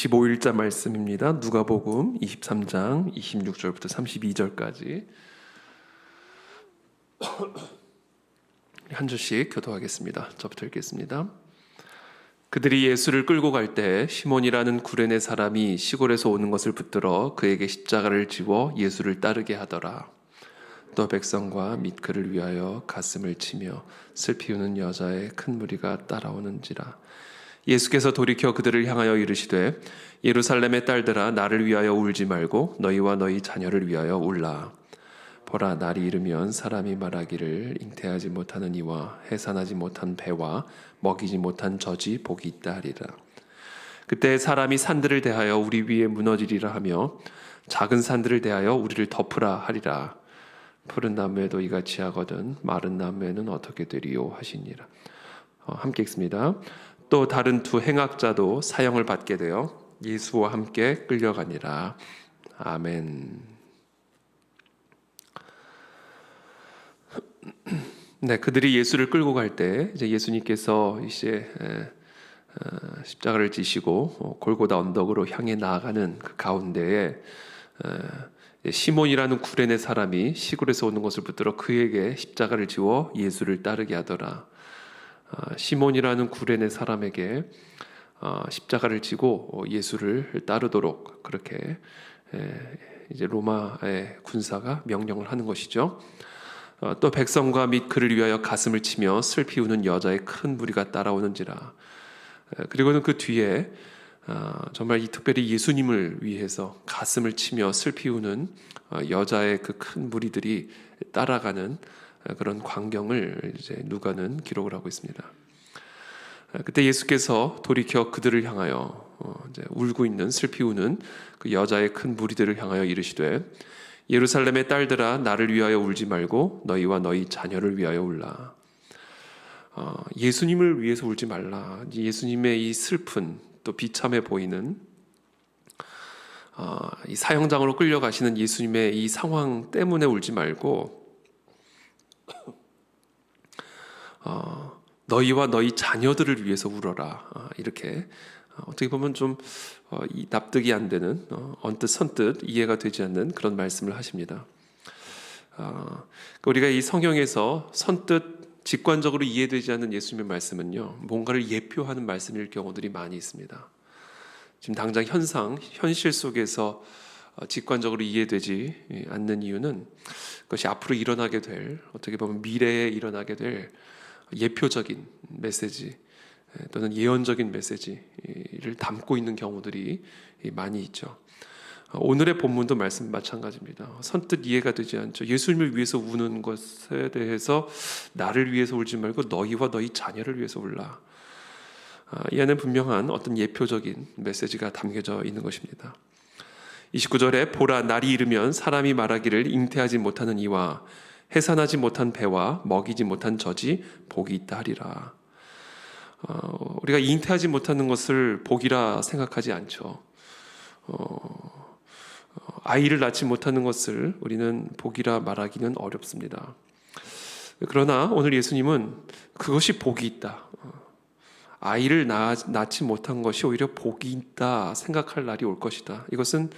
25일자 말씀입니다. 누가복음 23장 26절부터 32절까지 한 절씩 교도하겠습니다. 저부터 읽겠습니다. 그들이 예수를 끌고 갈 때 시몬이라는 구레네 사람이 시골에서 오는 것을 붙들어 그에게 십자가를 지워 예수를 따르게 하더라. 또 백성과 및 그를 위하여 가슴을 치며 슬피 우는 여자의 큰 무리가 따라오는지라. 예수께서 돌이켜 그들을 향하여 이르시되 예루살렘의 딸들아 나를 위하여 울지 말고 너희와 너희 자녀를 위하여 울라. 보라, 날이 이르면 사람이 말하기를 잉태하지 못하는 이와 해산하지 못한 배와 먹이지 못한 젖이 복이 있다 하리라. 그때 사람이 산들을 대하여 우리 위에 무너지리라 하며 작은 산들을 대하여 우리를 덮으라 하리라. 푸른 나무에도 이같이 하거든 마른 나무에는 어떻게 되리요 하시니라. 함께 읽습니다. 또 다른 두 행악자도 사형을 받게 되어 예수와 함께 끌려가니라. 아멘. 네, 그들이 예수를 끌고 갈 때 이제 예수님께서 이제 십자가를 지시고 골고다 언덕으로 향해 나아가는 그 가운데에 시몬이라는 구레네 사람이 시골에서 오는 것을 붙들어 그에게 십자가를 지워 예수를 따르게 하더라. 시몬이라는 구레네 사람에게 십자가를 지고 예수를 따르도록 그렇게 이제 로마의 군사가 명령을 하는 것이죠. 또 백성과 및 그를 위하여 가슴을 치며 슬피 우는 여자의 큰 무리가 따라오는지라. 그리고는 그 뒤에 정말 이 특별히 예수님을 위해서 가슴을 치며 슬피 우는 여자의 그 큰 무리들이 따라가는 그런 광경을 이제 누가는 기록을 하고 있습니다. 그때 예수께서 돌이켜 그들을 향하여 이제 울고 있는 슬피 우는 그 여자의 큰 무리들을 향하여 이르시되 예루살렘의 딸들아 나를 위하여 울지 말고 너희와 너희 자녀를 위하여 울라. 예수님을 위해서 울지 말라. 예수님의 이 슬픈 또 비참해 보이는 이 사형장으로 끌려가시는 예수님의 이 상황 때문에 울지 말고 너희와 너희 자녀들을 위해서 울어라. 이렇게 어떻게 보면 좀 납득이 안 되는 언뜻 선뜻 이해가 되지 않는 그런 말씀을 하십니다. 우리가 이 성경에서 선뜻 직관적으로 이해되지 않는 예수님의 말씀은요, 뭔가를 예표하는 말씀일 경우들이 많이 있습니다. 지금 당장 현실 속에서 직관적으로 이해되지 않는 이유는 그것이 앞으로 일어나게 될, 어떻게 보면 미래에 일어나게 될 예표적인 메시지 또는 예언적인 메시지를 담고 있는 경우들이 많이 있죠. 오늘의 본문도 말씀 마찬가지입니다. 선뜻 이해가 되지 않죠. 예수님을 위해서 우는 것에 대해서 나를 위해서 울지 말고 너희와 너희 자녀를 위해서 울라. 이 안에 분명한 어떤 예표적인 메시지가 담겨져 있는 것입니다. 29절에 보라, 날이 이르면 사람이 말하기를 잉태하지 못하는 이와 해산하지 못한 배와 먹이지 못한 젖이 복이 있다 하리라. 우리가 잉태하지 못하는 것을 복이라 생각하지 않죠. 아이를 낳지 못하는 것을 우리는 복이라 말하기는 어렵습니다. 그러나 오늘 예수님은 그것이 복이 있다, 아이를 낳지 못한 것이 오히려 복이 있다 생각할 날이 올 것이다. 이것은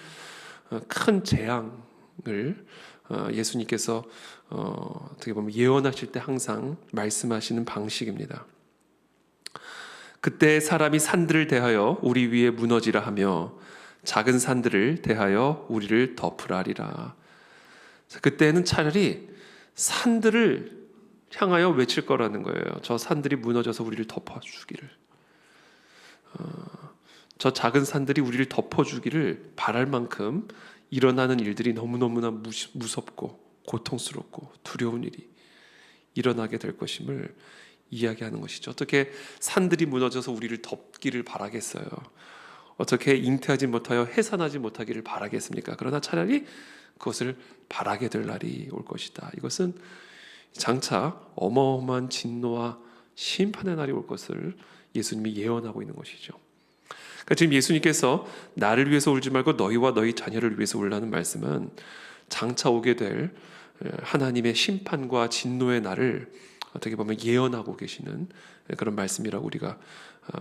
큰 재앙을 예수님께서 어떻게 보면 예언하실 때 항상 말씀하시는 방식입니다. 그때 사람이 산들을 대하여 우리 위에 무너지라 하며 작은 산들을 대하여 우리를 덮으라 하리라. 그때는 차라리 산들을 향하여 외칠 거라는 거예요. 저 산들이 무너져서 우리를 덮어주기를, 저 작은 산들이 우리를 덮어주기를 바랄 만큼 일어나는 일들이 너무너무나 무섭고 고통스럽고 두려운 일이 일어나게 될 것임을 이야기하는 것이죠. 어떻게 산들이 무너져서 우리를 덮기를 바라겠어요? 어떻게 잉태하지 못하여 해산하지 못하기를 바라겠습니까? 그러나 차라리 그것을 바라게 될 날이 올 것이다. 이것은 장차 어마어마한 진노와 심판의 날이 올 것을 예수님이 예언하고 있는 것이죠. 그러니까 지금 예수님께서 나를 위해서 울지 말고 너희와 너희 자녀를 위해서 울라는 말씀은 장차 오게 될 하나님의 심판과 진노의 날을 어떻게 보면 예언하고 계시는 그런 말씀이라고 우리가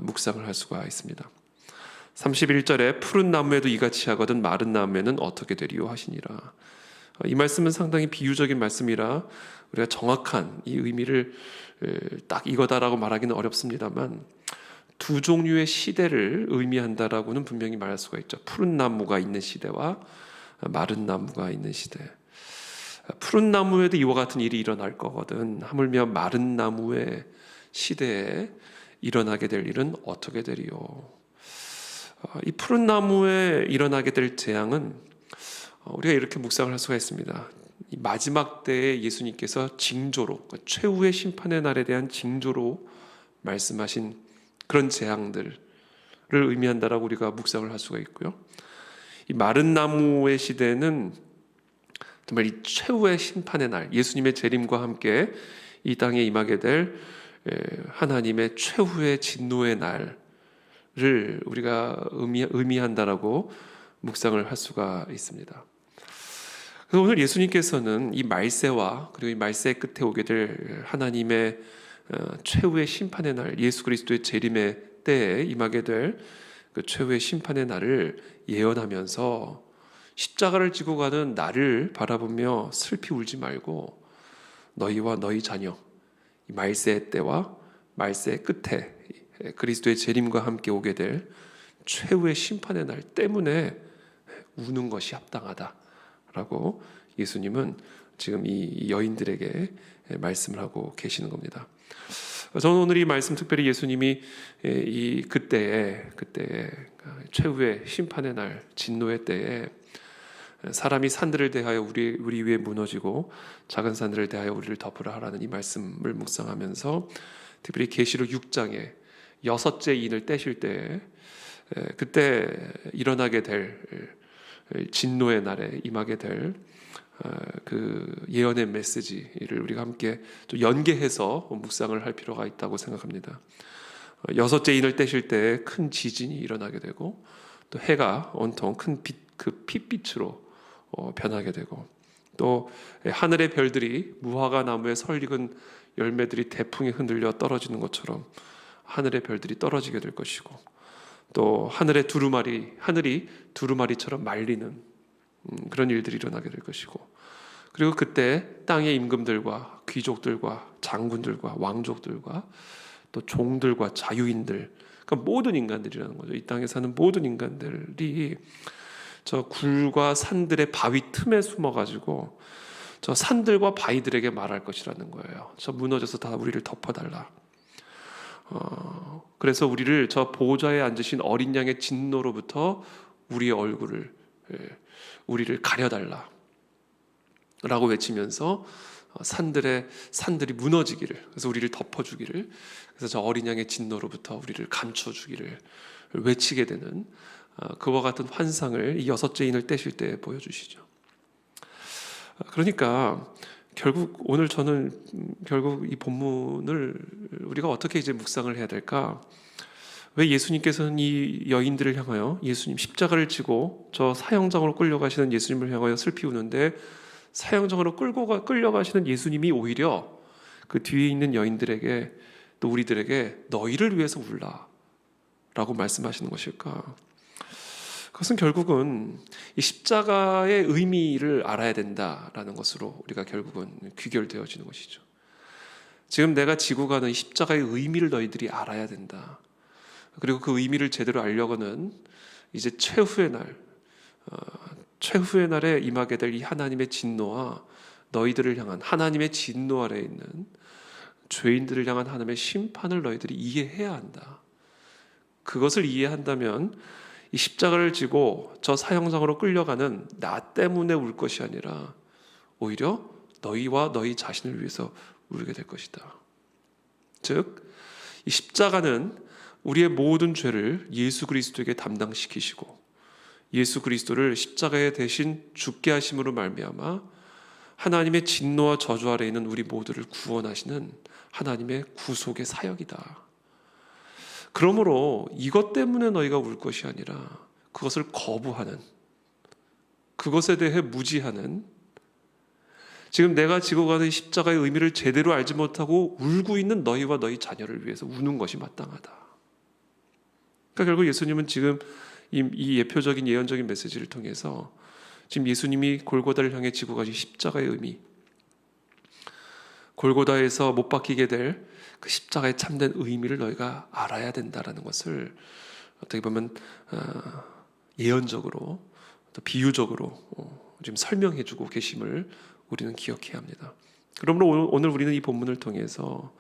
묵상을 할 수가 있습니다. 31절에 푸른 나무에도 이같이 하거든 마른 나무에는 어떻게 되리요 하시니라. 이 말씀은 상당히 비유적인 말씀이라 우리가 정확한 이 의미를 딱 이거다라고 말하기는 어렵습니다만 두 종류의 시대를 의미한다라고는 분명히 말할 수가 있죠. 푸른 나무가 있는 시대와 마른 나무가 있는 시대. 푸른 나무에도 이와 같은 일이 일어날 거거든. 하물며 마른 나무의 시대에 일어나게 될 일은 어떻게 되리요? 이 푸른 나무에 일어나게 될 재앙은 우리가 이렇게 묵상을 할 수가 있습니다. 이 마지막 때에 예수님께서 징조로, 최후의 심판의 날에 대한 징조로 말씀하신 그런 재앙들을 의미한다라고 우리가 묵상을 할 수가 있고요. 이 마른 나무의 시대는 정말 이 최후의 심판의 날, 예수님의 재림과 함께 이 땅에 임하게 될 하나님의 최후의 진노의 날을 우리가 의미한다라고 묵상을 할 수가 있습니다. 그래서 오늘 예수님께서는 이 말세와 그리고 이 말세 끝에 오게 될 하나님의 최후의 심판의 날, 예수 그리스도의 재림의 때에 임하게 될 그 최후의 심판의 날을 예언하면서 십자가를 지고 가는 나를 바라보며 슬피 울지 말고 너희와 너희 자녀, 이 말세의 때와 말세의 끝에 그리스도의 재림과 함께 오게 될 최후의 심판의 날 때문에 우는 것이 합당하다라고 예수님은 지금 이 여인들에게 말씀을 하고 계시는 겁니다. 저는 오늘 이 말씀 특별히 예수님이 이 그때에 최후의 심판의 날 진노의 때에 사람이 산들을 대하여 우리 위에 무너지고 작은 산들을 대하여 우리를 덮으라 하라는 이 말씀을 묵상하면서 특별히 계시록 6장에 여섯째 인을 떼실 때 그때 일어나게 될 진노의 날에 임하게 될 그 예언의 메시지를 우리가 함께 좀 연계해서 묵상을 할 필요가 있다고 생각합니다. 여섯째 인을 떼실 때 큰 지진이 일어나게 되고 또 해가 온통 큰 핏빛으로 변하게 되고 또 하늘의 별들이 무화과 나무에 설익은 열매들이 대풍에 흔들려 떨어지는 것처럼 하늘의 별들이 떨어지게 될 것이고 또 하늘이 두루마리처럼 말리는 그런 일들이 일어나게 될 것이고 그리고 그때 땅의 임금들과 귀족들과 장군들과 왕족들과 또 종들과 자유인들, 그러니까 모든 인간들이라는 거죠. 이 땅에 사는 모든 인간들이 저 굴과 산들의 바위 틈에 숨어가지고 저 산들과 바위들에게 말할 것이라는 거예요. 저 무너져서 다 우리를 덮어달라. 그래서 우리를 저 보좌에 앉으신 어린 양의 진노로부터 우리를 가려달라 라고 외치면서 산들이 무너지기를, 그래서 우리를 덮어주기를, 그래서 저 어린 양의 진노로부터 우리를 감춰주기를 외치게 되는 그와 같은 환상을 이 여섯째 인을 떼실 때 보여주시죠. 그러니까 오늘 저는 결국 이 본문을 우리가 어떻게 이제 묵상을 해야 될까? 왜 예수님께서는 이 여인들을 향하여 예수님 십자가를 지고 저 사형장으로 끌려가시는 예수님을 향하여 슬피 우는데 사형장으로 끌려가시는 예수님이 오히려 그 뒤에 있는 여인들에게 또 우리들에게 너희를 위해서 울라 라고 말씀하시는 것일까? 그것은 결국은 이 십자가의 의미를 알아야 된다라는 것으로 우리가 결국은 귀결되어지는 것이죠. 지금 내가 지고 가는 이 십자가의 의미를 너희들이 알아야 된다. 그리고 그 의미를 제대로 알려고는 이제 최후의 날에 임하게 될 이 하나님의 진노와 너희들을 향한 하나님의 진노 아래에 있는 죄인들을 향한 하나님의 심판을 너희들이 이해해야 한다. 그것을 이해한다면 이 십자가를 지고 저 사형장으로 끌려가는 나 때문에 울 것이 아니라 오히려 너희와 너희 자신을 위해서 울게 될 것이다. 즉, 이 십자가는 우리의 모든 죄를 예수 그리스도에게 담당시키시고 예수 그리스도를 십자가에 대신 죽게 하심으로 말미암아 하나님의 진노와 저주 아래에 있는 우리 모두를 구원하시는 하나님의 구속의 사역이다. 그러므로 이것 때문에 너희가 울 것이 아니라 그것을 거부하는, 그것에 대해 무지하는, 지금 내가 지고 가는 십자가의 의미를 제대로 알지 못하고 울고 있는 너희와 너희 자녀를 위해서 우는 것이 마땅하다. 그러니까 결국 예수님은 지금 이 예표적인 예언적인 메시지를 통해서 지금 예수님이 골고다를 향해 지고 가신 십자가의 의미, 골고다에서 못 박히게 될 그 십자가의 참된 의미를 너희가 알아야 된다라는 것을 어떻게 보면 예언적으로 또 비유적으로 지금 설명해주고 계심을 우리는 기억해야 합니다. 그러므로 오늘 우리는 이 본문을 통해서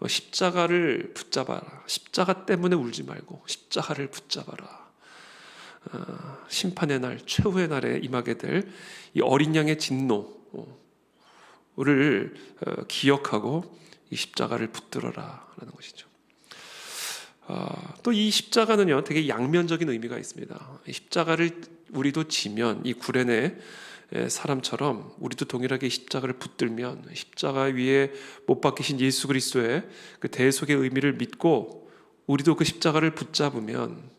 십자가를 붙잡아라, 십자가 때문에 울지 말고 십자가를 붙잡아라, 심판의 날, 최후의 날에 임하게 될 이 어린 양의 진노를 기억하고 이 십자가를 붙들어라라는 것이죠. 또 이 십자가는요, 되게 양면적인 의미가 있습니다. 이 십자가를 우리도 지면 이 구레네 사람처럼 우리도 동일하게 십자가를 붙들면 십자가 위에 못 박히신 예수 그리스도의 그 대속의 의미를 믿고 우리도 그 십자가를 붙잡으면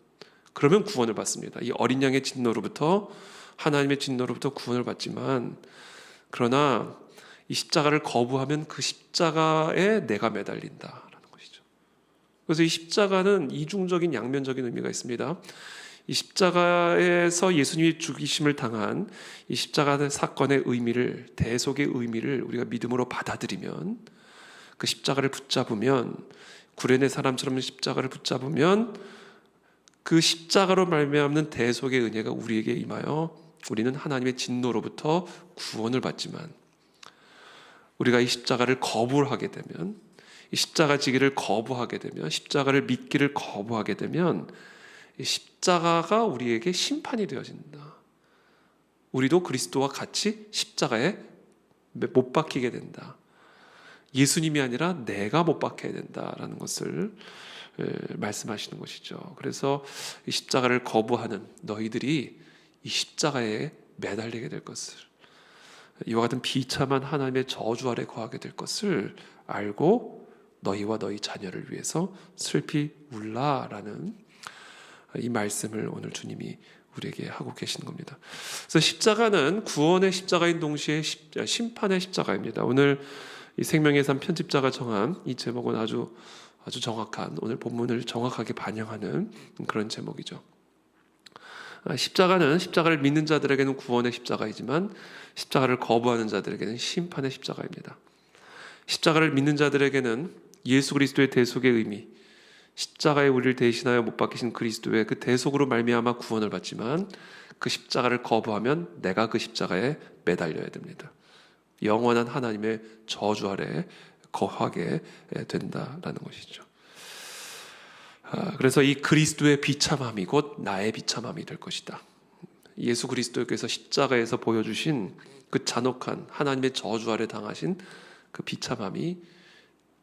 그러면 구원을 받습니다. 이 어린 양의 진노로부터, 하나님의 진노로부터 구원을 받지만, 그러나 이 십자가를 거부하면 그 십자가에 내가 매달린다라는 것이죠. 그래서 이 십자가는 이중적인 양면적인 의미가 있습니다. 이 십자가에서 예수님이 죽이심을 당한 이 십자가 사건의 의미를, 대속의 의미를 우리가 믿음으로 받아들이면, 그 십자가를 붙잡으면, 구레네 사람처럼 십자가를 붙잡으면 그 십자가로 말미암는 대속의 은혜가 우리에게 임하여 우리는 하나님의 진노로부터 구원을 받지만, 우리가 이 십자가를 거부하게 되면, 이 십자가 지기를 거부하게 되면, 십자가를 믿기를 거부하게 되면 이 십자가가 우리에게 심판이 되어진다. 우리도 그리스도와 같이 십자가에 못 박히게 된다. 예수님이 아니라 내가 못 박혀야 된다라는 것을 말씀하시는 것이죠. 그래서 이 십자가를 거부하는 너희들이 이 십자가에 매달리게 될 것을, 이와 같은 비참한 하나님의 저주 아래 거하게 될 것을 알고 너희와 너희 자녀를 위해서 슬피 울라라는 이 말씀을 오늘 주님이 우리에게 하고 계시는 겁니다. 그래서 십자가는 구원의 십자가인 동시에 심판의 십자가입니다. 오늘 이 생명의 삶 편집자가 정한 이 제목은 아주 정확한, 오늘 본문을 정확하게 반영하는 그런 제목이죠. 십자가는 십자가를 믿는 자들에게는 구원의 십자가이지만 십자가를 거부하는 자들에게는 심판의 십자가입니다. 십자가를 믿는 자들에게는 예수 그리스도의 대속의 의미, 십자가에 우리를 대신하여 못 박히신 그리스도의 그 대속으로 말미암아 구원을 받지만, 그 십자가를 거부하면 내가 그 십자가에 매달려야 됩니다. 영원한 하나님의 저주 아래 거하게 된다라는 것이죠. 그래서 이 그리스도의 비참함이 곧 나의 비참함이 될 것이다. 예수 그리스도께서 십자가에서 보여주신 그 잔혹한 하나님의 저주 아래 당하신 그 비참함이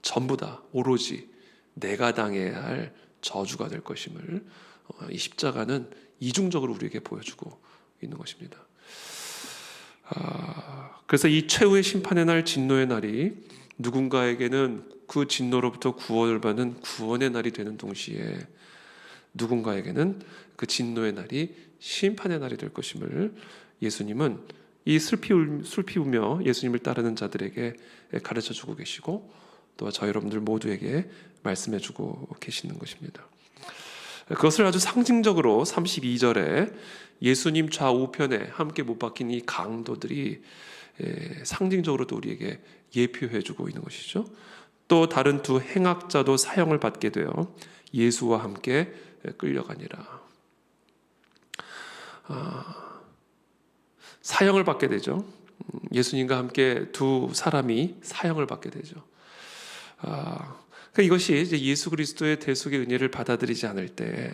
전부 다 오로지 내가 당해야 할 저주가 될 것임을 이 십자가는 이중적으로 우리에게 보여주고 있는 것입니다. 그래서 이 최후의 심판의 날, 진노의 날이 누군가에게는 그 진노로부터 구원을 받는 구원의 날이 되는 동시에 누군가에게는 그 진노의 날이 심판의 날이 될 것임을 예수님은 이 슬피 울며 예수님을 따르는 자들에게 가르쳐주고 계시고, 또 저 여러분들 모두에게 말씀해주고 계시는 것입니다. 그것을 아주 상징적으로 32절에 예수님 좌우편에 함께 못 박힌 이 강도들이 상징적으로도 우리에게 예표해주고 있는 것이죠. 또 다른 두 행악자도 사형을 받게 되어 예수와 함께 끌려가니라. 사형을 받게 되죠. 예수님과 함께 두 사람이 사형을 받게 되죠. 그러니까 이것이 이제 예수 그리스도의 대속의 은혜를 받아들이지 않을 때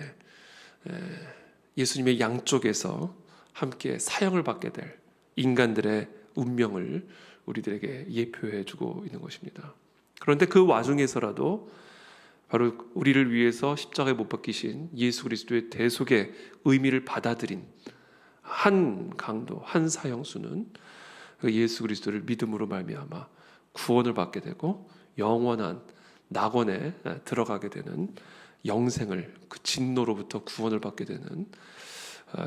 예수님의 양쪽에서 함께 사형을 받게 될 인간들의 운명을 우리들에게 예표해주고 있는 것입니다. 그런데 그 와중에서라도 바로 우리를 위해서 십자가에 못 박히신 예수 그리스도의 대속의 의미를 받아들인 한 강도, 한 사형수는 그 예수 그리스도를 믿음으로 말미암아 구원을 받게 되고 영원한 낙원에 들어가게 되는 영생을, 그 진노로부터 구원을 받게 되는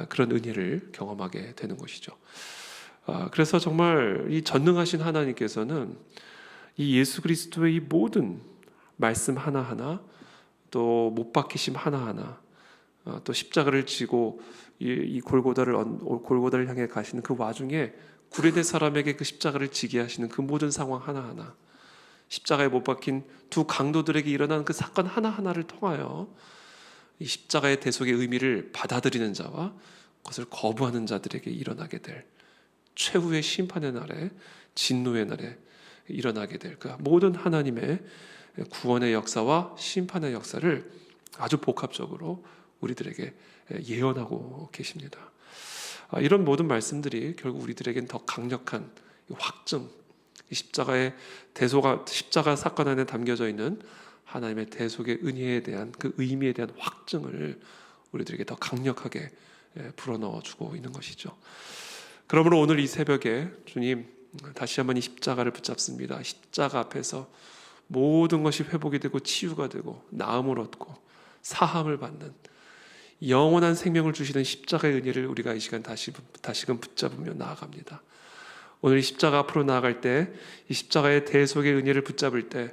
그런 은혜를 경험하게 되는 것이죠. 그래서 정말 이 전능하신 하나님께서는 이 예수 그리스도의 이 모든 말씀 하나하나 또 못 박히심 하나하나, 또 십자가를 지고 이 골고다를 향해 가시는 그 와중에 구레네 사람에게 그 십자가를 지게 하시는 그 모든 상황 하나하나, 십자가에 못 박힌 두 강도들에게 일어난 그 사건 하나하나를 통하여 이 십자가의 대속의 의미를 받아들이는 자와 그것을 거부하는 자들에게 일어나게 될 최후의 심판의 날에, 진노의 날에 일어나게 될 그 모든 하나님의 구원의 역사와 심판의 역사를 아주 복합적으로 우리들에게 예언하고 계십니다. 이런 모든 말씀들이 결국 우리들에겐 더 강력한 확증, 십자가 사건 안에 담겨져 있는 하나님의 대속의 은혜에 대한 그 의미에 대한 확증을 우리들에게 더 강력하게 불어넣어 주고 있는 것이죠. 그러므로 오늘 이 새벽에 주님 다시 한번 이 십자가를 붙잡습니다. 십자가 앞에서 모든 것이 회복이 되고 치유가 되고 나음을 얻고 사함을 받는 영원한 생명을 주시는 십자가의 은혜를 우리가 이 시간 다시금 붙잡으며 나아갑니다. 오늘 이 십자가 앞으로 나아갈 때, 이 십자가의 대속의 은혜를 붙잡을 때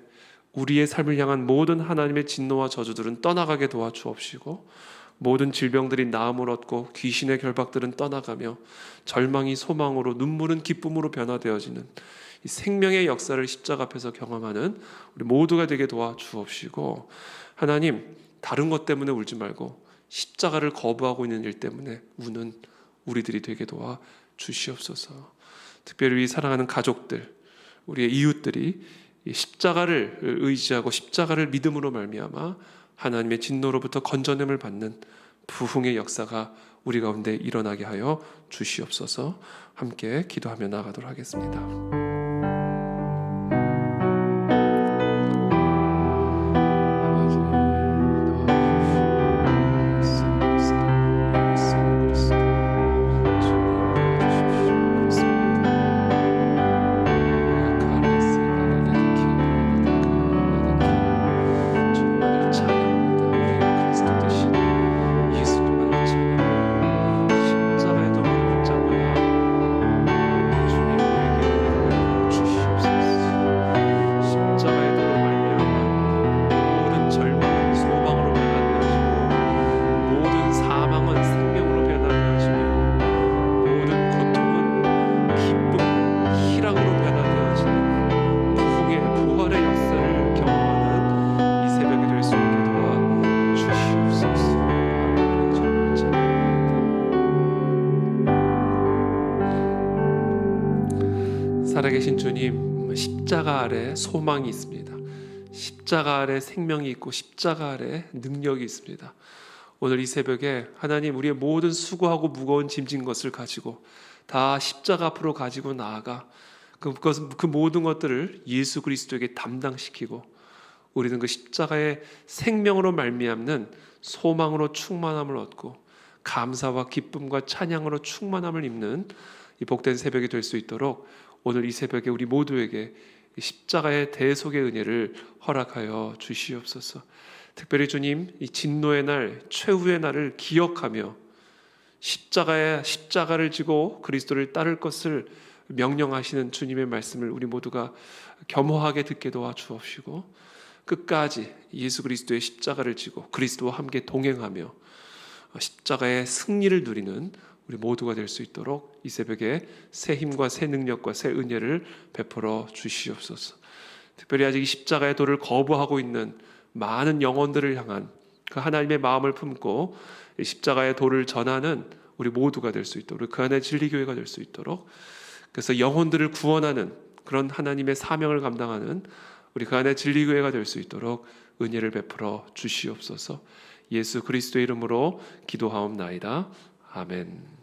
우리의 삶을 향한 모든 하나님의 진노와 저주들은 떠나가게 도와주옵시고, 모든 질병들이 나음을 얻고 귀신의 결박들은 떠나가며 절망이 소망으로, 눈물은 기쁨으로 변화되어지는 이 생명의 역사를 십자가 앞에서 경험하는 우리 모두가 되게 도와주옵시고, 하나님 다른 것 때문에 울지 말고 십자가를 거부하고 있는 일 때문에 우는 우리들이 되게 도와주시옵소서. 특별히 우리 사랑하는 가족들, 우리의 이웃들이 이 십자가를 의지하고 십자가를 믿음으로 말미암아 하나님의 진노로부터 건져냄을 받는 부흥의 역사가 우리 가운데 일어나게 하여 주시옵소서. 함께 기도하며 나아가도록 하겠습니다. 살아계신 주님, 십자가 아래 소망이 있습니다. 십자가 아래 생명이 있고 십자가 아래 능력이 있습니다. 오늘 이 새벽에 하나님, 우리의 모든 수고하고 무거운 짐진 것을 가지고 다 십자가 앞으로 가지고 나아가 그 모든 것들을 예수 그리스도에게 담당시키고 우리는 그 십자가의 생명으로 말미암는 소망으로 충만함을 얻고 감사와 기쁨과 찬양으로 충만함을 입는 이 복된 새벽이 될 수 있도록 오늘 이 새벽에 우리 모두에게 십자가의 대속의 은혜를 허락하여 주시옵소서. 특별히 주님, 이 진노의 날, 최후의 날을 기억하며 십자가를 지고 그리스도를 따를 것을 명령하시는 주님의 말씀을 우리 모두가 겸허하게 듣게 도와주옵시고, 끝까지 예수 그리스도의 십자가를 지고 그리스도와 함께 동행하며 십자가의 승리를 누리는 우리 모두가 될 수 있도록 이 새벽에 새 힘과 새 능력과 새 은혜를 베풀어 주시옵소서. 특별히 아직 이 십자가의 도를 거부하고 있는 많은 영혼들을 향한 그 하나님의 마음을 품고 이 십자가의 도를 전하는 우리 모두가 될 수 있도록, 그 안에 진리교회가 될 수 있도록, 그래서 영혼들을 구원하는 그런 하나님의 사명을 감당하는 우리 그 안에 진리교회가 될 수 있도록 은혜를 베풀어 주시옵소서. 예수 그리스도의 이름으로 기도하옵나이다. 아멘.